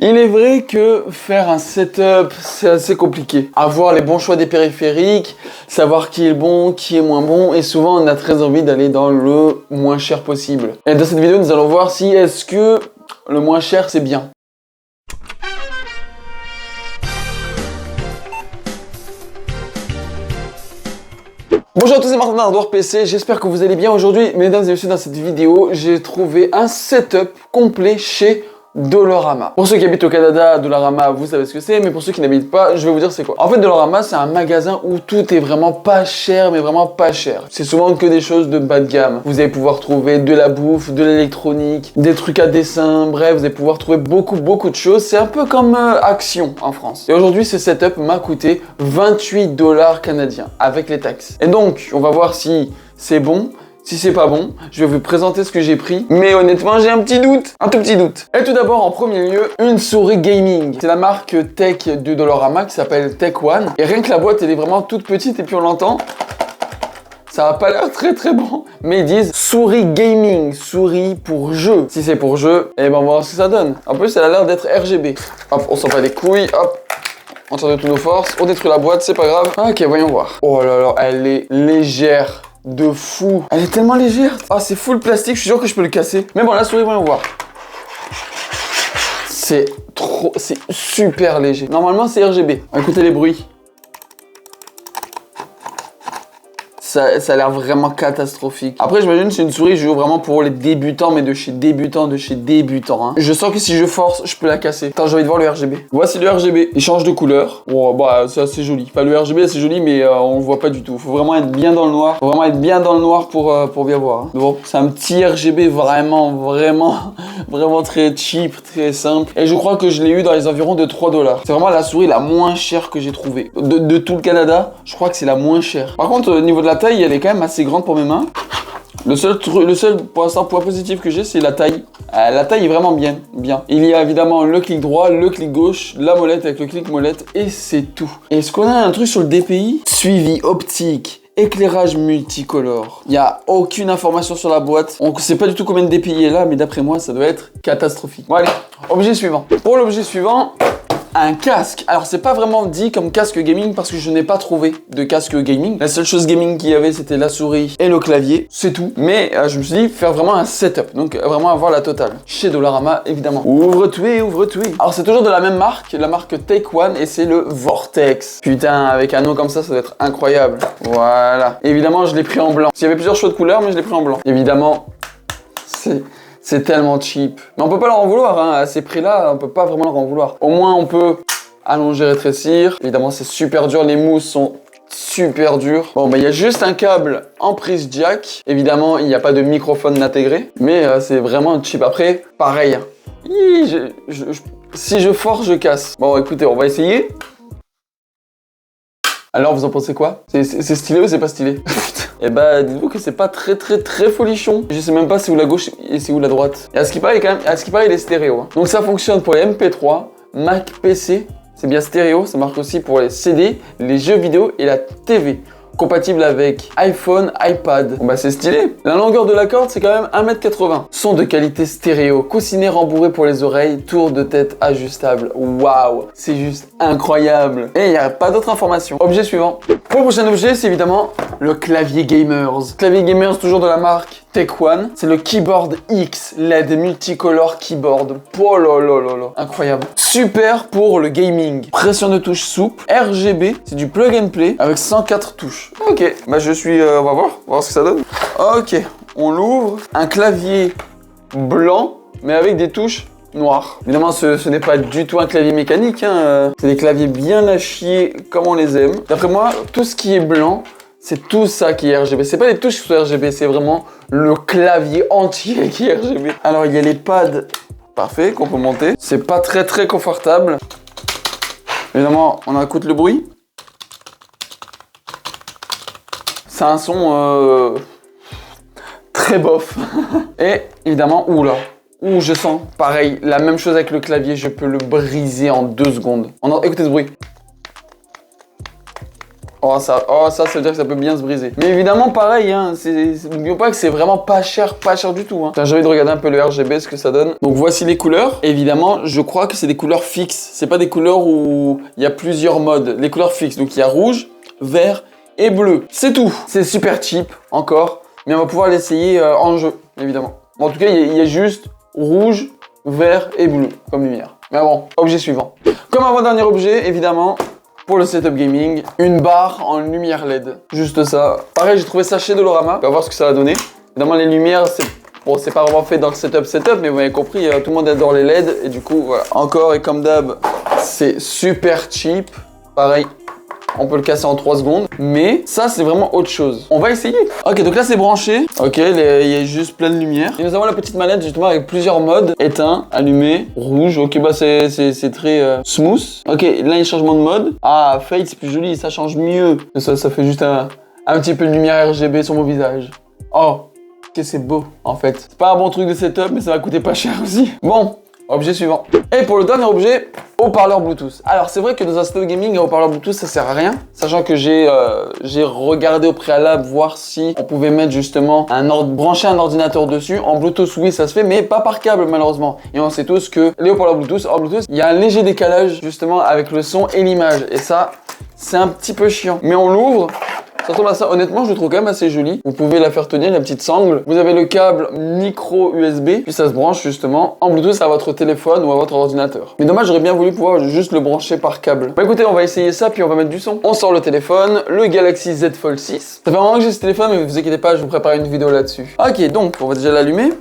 Il est vrai que faire un setup, c'est assez compliqué. Avoir les bons choix des périphériques, savoir qui est bon, qui est moins bon, et souvent on a très envie d'aller dans le moins cher possible. Et dans cette vidéo, nous allons voir si est-ce que le moins cher c'est bien. Bonjour à tous, c'est Martin d'Hardware PC, j'espère que vous allez bien. Aujourd'hui, mesdames et messieurs, dans cette vidéo, j'ai trouvé un setup complet chez Dollarama. Pour ceux qui habitent au Canada, Dollarama, vous savez ce que c'est, mais pour ceux qui n'habitent pas, je vais vous dire c'est quoi. En fait, Dollarama, c'est un magasin où tout est vraiment pas cher, mais vraiment pas cher. C'est souvent que des choses de bas de gamme. Vous allez pouvoir trouver de la bouffe, de l'électronique, des trucs à dessin, bref, vous allez pouvoir trouver beaucoup de choses. C'est un peu comme Action en France. Et aujourd'hui, ce setup m'a coûté 28 $ canadiens avec les taxes. Et donc, on va voir si c'est bon. Si c'est pas bon, je vais vous présenter ce que j'ai pris. Mais honnêtement, j'ai un petit doute. Un tout petit doute. Et tout d'abord, en premier lieu, une souris gaming. C'est la marque Tech de Dollarama qui s'appelle Tech One. Et rien que la boîte, elle est vraiment toute petite et puis on l'entend. Ça a pas l'air très bon. Mais ils disent souris gaming, souris pour jeu. Si c'est pour jeu, eh ben on va voir ce que ça donne. En plus, elle a l'air d'être RGB. Hop, on s'en bat les couilles, hop. On tire de toutes nos forces. On détruit la boîte, c'est pas grave. Ok, voyons voir. Oh là là, elle est légère. De fou. Elle est tellement légère. Ah, c'est full plastique, je suis sûr que je peux le casser. Mais bon, la souris, voyons voir. C'est super léger. Normalement, c'est RGB. Écoutez les bruits. Ça a l'air vraiment catastrophique. Après, j'imagine que c'est une souris, je joue vraiment pour les débutants, mais de chez débutants, hein. Je sens que si je force, je peux la casser. Attends, j'ai envie de voir le RGB. Voici le RGB. Il change de couleur. Oh, bah, c'est assez joli. Enfin, le RGB, c'est joli, mais on le voit pas du tout. Faut vraiment être bien dans le noir. Faut vraiment être bien dans le noir pour bien voir. Hein. Bon, c'est un petit RGB vraiment très cheap, très simple. Et je crois que je l'ai eu dans les environs de 3 $. C'est vraiment la souris la moins chère que j'ai trouvée. De tout le Canada, je crois que c'est la moins chère. Par contre, au niveau de la taille, elle est quand même assez grande pour mes mains. Le seul pour l'instant point positif que j'ai, c'est la taille. La taille est vraiment bien. Il y a évidemment le clic droit, le clic gauche, la molette avec le clic molette et c'est tout. Est-ce qu'on a un truc sur le DPI? Suivi optique, éclairage multicolore. Il n'y a aucune information sur la boîte. On ne sait pas du tout combien de DPI est là, mais d'après moi, ça doit être catastrophique. Bon allez, objet suivant. Pour l'objet suivant, un casque. Alors c'est pas vraiment dit comme casque gaming parce que je n'ai pas trouvé de casque gaming. La seule chose gaming qu'il y avait c'était la souris et le clavier, c'est tout. Mais je me suis dit faire vraiment un setup, donc vraiment avoir la totale. Chez Dollarama évidemment. Ouvre-toi. Alors c'est toujours de la même marque, la marque Take One et c'est le Vortex. Putain, avec un nom comme ça doit être incroyable. Voilà. Évidemment je l'ai pris en blanc. Il y avait plusieurs choix de couleurs mais je l'ai pris en blanc. Évidemment, c'est tellement cheap. Mais on peut pas leur en vouloir, hein. À ces prix-là, on peut pas vraiment leur en vouloir. Au moins, on peut allonger, rétrécir. Évidemment, c'est super dur. Les mousses sont super dures. Bon, bah, il y a juste un câble en prise jack. Évidemment, il n'y a pas de microphone intégré. Mais c'est vraiment cheap. Après, pareil. Si je force, je casse. Bon, écoutez, on va essayer. Alors, vous en pensez quoi? C'est stylé ou c'est pas stylé? Et bah, dites-vous que c'est pas très folichon. Je sais même pas c'est où la gauche et c'est où la droite. Et à ce qui paraît, il est stéréo. Hein. Donc ça fonctionne pour les MP3, Mac, PC. C'est bien stéréo. Ça marche aussi pour les CD, les jeux vidéo et la TV. Compatible avec iPhone, iPad. Bon bah c'est stylé. La longueur de la corde c'est quand même 1,80 m. Son de qualité stéréo, coussinet rembourré pour les oreilles, tour de tête ajustable. Waouh, c'est juste incroyable. Et il n'y a pas d'autres informations. Objet suivant. Pour le prochain objet c'est évidemment le clavier gamers. Clavier gamers toujours de la marque Tech One. C'est le Keyboard X LED multicolore keyboard. Oh là là là là. Incroyable. Super pour le gaming. Pression de touche souple. RGB. C'est du plug and play avec 104 touches. Ok. Bah on va voir ce que ça donne. Ok. On l'ouvre. Un clavier blanc mais avec des touches noires. Évidemment ce n'est pas du tout un clavier mécanique. Hein. C'est des claviers bien à chier comme on les aime. D'après moi, tout ce qui est blanc, c'est tout ça qui est RGB. C'est pas les touches qui sont RGB, c'est vraiment le clavier entier qui est RGB. Alors il y a les pads parfaits qu'on peut monter. C'est pas très confortable. Évidemment, on écoute le bruit. C'est un son très bof. Et évidemment, je sens pareil, la même chose avec le clavier, je peux le briser en 2 secondes. Écoutez ce bruit. Oh ça veut dire que ça peut bien se briser. Mais évidemment, pareil, hein, n'oublions pas que c'est vraiment pas cher du tout. Hein. J'ai envie de regarder un peu le RGB, ce que ça donne. Donc voici les couleurs. Évidemment, je crois que c'est des couleurs fixes. C'est pas des couleurs où il y a plusieurs modes. Les couleurs fixes. Donc il y a rouge, vert et bleu. C'est tout. C'est super cheap, encore. Mais on va pouvoir l'essayer en jeu, évidemment. Bon, en tout cas, il y a juste rouge, vert et bleu comme lumière. Mais bon, objet suivant. Comme avant-dernier objet, évidemment, pour le setup gaming, une barre en lumière LED. Juste ça. Pareil, j'ai trouvé ça chez Dolorama. On va voir ce que ça va donner. Évidemment, les lumières, c'est pas vraiment fait dans le setup, mais vous avez compris, tout le monde adore les LED. Et du coup, voilà. Encore et comme d'hab, c'est super cheap. Pareil. On peut le casser en 3 secondes, mais ça c'est vraiment autre chose. On va essayer. Ok, donc là c'est branché. Ok, il y a juste plein de lumière. Et nous avons la petite manette justement avec plusieurs modes. Éteint, allumé, rouge. Ok, bah c'est très smooth. Ok, là il y a un changement de mode. Ah, fade c'est plus joli, ça change mieux. Ça fait juste un petit peu de lumière RGB sur mon visage. Oh, que c'est beau en fait. C'est pas un bon truc de setup, mais ça va coûter pas cher aussi. Bon. Objet suivant. Et pour le dernier objet, haut-parleur Bluetooth. Alors c'est vrai que dans un setup gaming, un haut-parleur Bluetooth ça sert à rien. Sachant que j'ai regardé au préalable voir si on pouvait mettre justement brancher un ordinateur dessus. En Bluetooth oui ça se fait, mais pas par câble malheureusement. Et on sait tous que les haut-parleurs Bluetooth, en Bluetooth, il y a un léger décalage justement avec le son et l'image. Et ça, c'est un petit peu chiant. Mais on l'ouvre. Ça ressemble à ça. Honnêtement, je le trouve quand même assez joli. Vous pouvez la faire tenir, la petite sangle. Vous avez le câble micro USB, puis ça se branche justement en Bluetooth à votre téléphone ou à votre ordinateur. Mais dommage, j'aurais bien voulu pouvoir juste le brancher par câble. Bah écoutez, on va essayer ça, puis on va mettre du son. On sort le téléphone, le Galaxy Z Fold 6. Ça fait un moment que j'ai ce téléphone, mais vous inquiétez pas, je vous prépare une vidéo là-dessus. Ok, donc on va déjà l'allumer.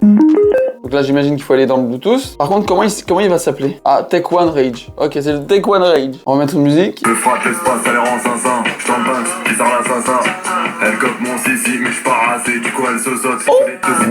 Donc là, j'imagine qu'il faut aller dans le Bluetooth. Par contre, comment il va s'appeler? Ah, Tech One Rage. Ok, c'est le Tech One Rage. On va mettre une musique. Je frappe l'espace, elle rend 500. Je t'en pince, qui sort l'assassin. Elle cope mon sissi, mais je pars assez. Du coup, elle se saute.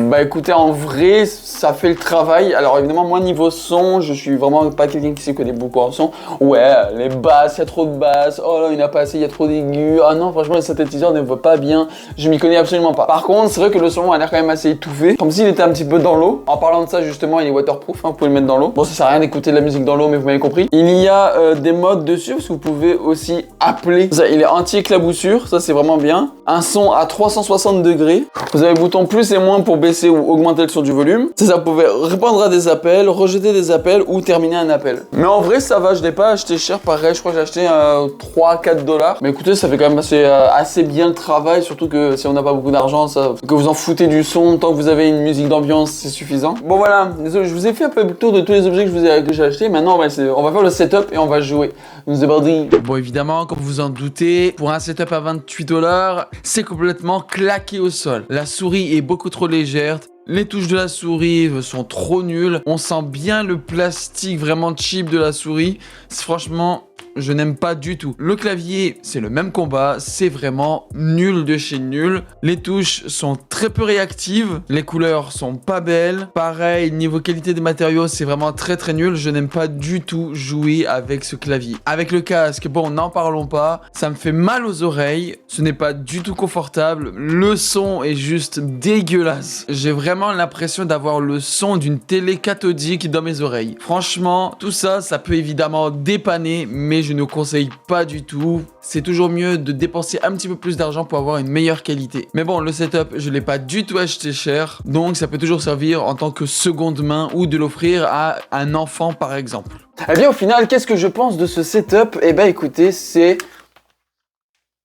Bah écoutez, en vrai, ça fait le travail. Alors évidemment, moi, niveau son, je suis vraiment pas quelqu'un qui s'y connaît beaucoup en son. Ouais, les basses, il y a trop de basses. Oh là, il n'y en a pas assez, il y a trop d'aigus. Ah non, franchement, les synthétiseurs ne voient pas bien. Je m'y connais absolument pas. Par contre, c'est vrai que le son a l'air quand même assez étouffé. Comme s'il était un petit peu dans l'eau. En parlant de ça, justement, il est waterproof, hein, vous pouvez le mettre dans l'eau. Bon, ça sert à rien d'écouter de la musique dans l'eau, mais vous m'avez compris. Il y a des modes dessus, parce que vous pouvez aussi appeler. Ça, il est anti-éclaboussure, ça c'est vraiment bien. Un son à 360 degrés. Vous avez le bouton plus et moins pour baisser ou augmenter le son du volume. C'est ça, vous pouvez répondre à des appels, rejeter des appels ou terminer un appel. Mais en vrai, ça va, je l'ai pas acheté cher, pareil, je crois que j'ai acheté 3-4 $. Mais écoutez, ça fait quand même assez bien le travail, surtout que si on n'a pas beaucoup d'argent, que vous en foutez du son, tant que vous avez une musique d'ambiance, c'est suffisant. Bon voilà, désolé, je vous ai fait un peu le tour de tous les objets que j'ai achetés. Maintenant, on va faire le setup et on va jouer. Nous débordons. Bon, évidemment, comme vous en doutez, pour un setup à 28 $, c'est complètement claqué au sol. La souris est beaucoup trop légère. Les touches de la souris sont trop nulles. On sent bien le plastique vraiment cheap de la souris. Franchement, je n'aime pas du tout. Le clavier, c'est le même combat. C'est vraiment nul de chez nul. Les touches sont très peu réactives. Les couleurs sont pas belles. Pareil, niveau qualité des matériaux, c'est vraiment très très nul. Je n'aime pas du tout jouer avec ce clavier. Avec le casque, bon, n'en parlons pas. Ça me fait mal aux oreilles. Ce n'est pas du tout confortable. Le son est juste dégueulasse. J'ai vraiment l'impression d'avoir le son d'une télé cathodique dans mes oreilles. Franchement, tout ça, ça peut évidemment dépanner, mais je ne conseille pas du tout. C'est toujours mieux de dépenser un petit peu plus d'argent pour avoir une meilleure qualité. Mais bon, le setup, je ne l'ai pas du tout acheté cher, donc ça peut toujours servir en tant que seconde main ou de l'offrir à un enfant par exemple. Eh bien au final, qu'est-ce que je pense de ce setup? Eh ben écoutez, c'est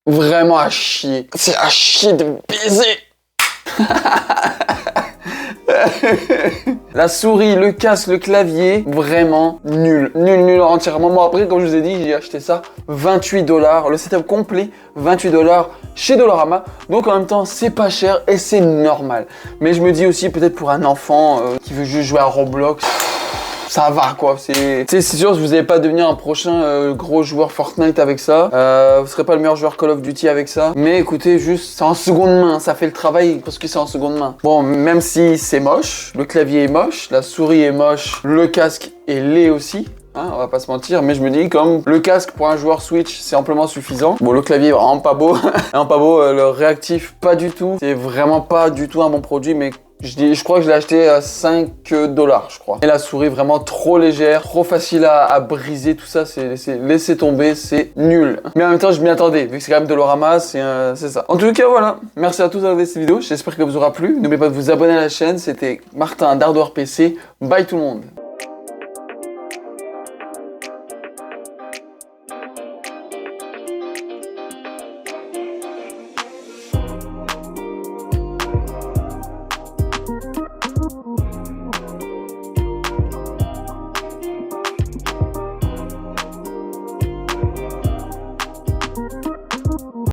vraiment à chier. C'est à chier de baiser. La souris, le casque, le clavier, vraiment nul. Nul entièrement. Moi après, comme je vous ai dit, j'ai acheté ça 28 $. Le setup complet, 28 $ chez Dolorama. Donc en même temps, c'est pas cher et c'est normal. Mais je me dis aussi, peut-être pour un enfant qui veut juste jouer à Roblox, ça va quoi, c'est sûr, vous n'allez pas devenir un prochain gros joueur Fortnite avec ça. Vous serez pas le meilleur joueur Call of Duty avec ça. Mais écoutez, juste, c'est en seconde main, ça fait le travail parce que c'est en seconde main. Bon, même si c'est moche, le clavier est moche, la souris est moche, le casque est laid aussi. Hein, on va pas se mentir, mais je me dis comme le casque pour un joueur Switch c'est amplement suffisant. Bon, le clavier est vraiment pas beau, vraiment pas beau, le réactif pas du tout. C'est vraiment pas du tout un bon produit, mais Je crois que je l'ai acheté à 5 $, je crois. Et la souris vraiment trop légère, trop facile à briser, tout ça, c'est laisser tomber, c'est nul. Mais en même temps, je m'y attendais, vu que c'est quand même de l'Orama, c'est ça. En tout cas, voilà. Merci à tous d'avoir vu cette vidéo, j'espère qu'elle vous aura plu. N'oubliez pas de vous abonner à la chaîne, c'était Martin d'Hardware PC. Bye tout le monde.